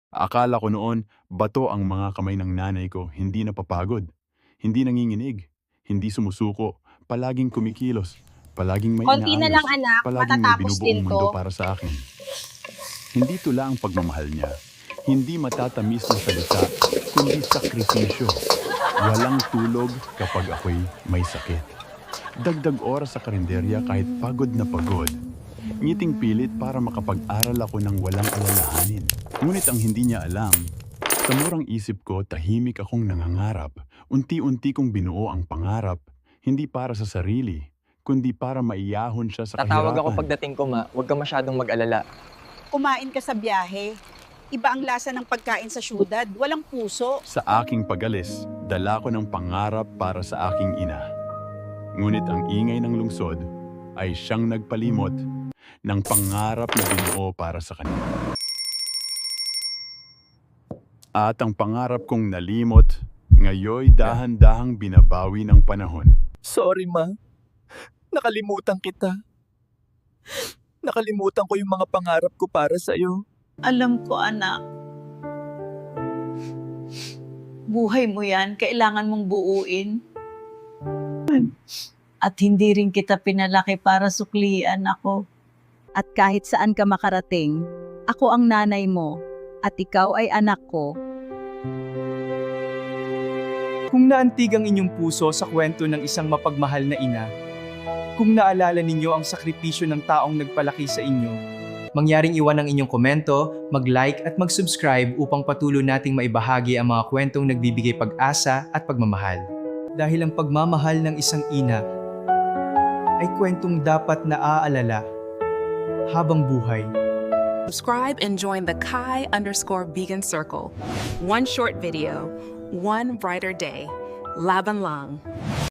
Akala ko noon, bato ang mga kamay ng nanay ko, hindi napapagod, hindi nanginginig, hindi sumusuko, palaging kumikilos, palaging may Konti na lang inaayos, anak, palaging may matatapos binubuong din mundo to. para sa akin. Hindi tula ang pagmamahal niya, hindi matatamis na salita, kundi sakripisyo. Walang tulog kapag ako'y may sakit. Dagdag oras sa karinderya kahit pagod na pagod. Ngiting pilit para makapag-aral ako ng walang alalahanin. Ngunit ang hindi niya alam, sa murang isip ko tahimik akong nangangarap. Unti-unti kong binuo ang pangarap, hindi para sa sarili, kundi para maiyahon siya sa Tatawag ako kahirapan. pagdating ko, ma. Huwag ka masyadong mag-alala. Kumain ka sa biyahe. Iba ang lasa ng pagkain sa syudad. Walang puso. Sa aking pag-alis, dala ko ng pangarap para sa aking ina. Ngunit ang ingay ng lungsod ay siyang nagpalimot ng pangarap na binuo para sa kanila. At ang pangarap kong nalimot, ngayoy dahan-dahang binabawi ng panahon. Sorry, ma. Nakalimutan kita. Nakalimutan ko yung mga pangarap ko para sa'yo. Alam ko, anak. Buhay mo yan, kailangan mong buuin. At hindi rin kita pinalaki para suklian ako. At kahit saan ka makarating, ako ang nanay mo at ikaw ay anak ko. Kung naantig ang inyong puso sa kwento ng isang mapagmahal na ina, kung naalala ninyo ang sakripisyo ng taong nagpalaki sa inyo, mangyaring iwan ang inyong komento, mag-like at mag-subscribe upang patuloy nating maibahagi ang mga kwentong nagbibigay pag-asa at pagmamahal. Dahil ang pagmamahal ng isang ina ay kwentong dapat naaalala habang buhay. Subscribe and join the Kai_Vegan Circle. One short video, one brighter day. Laban lang.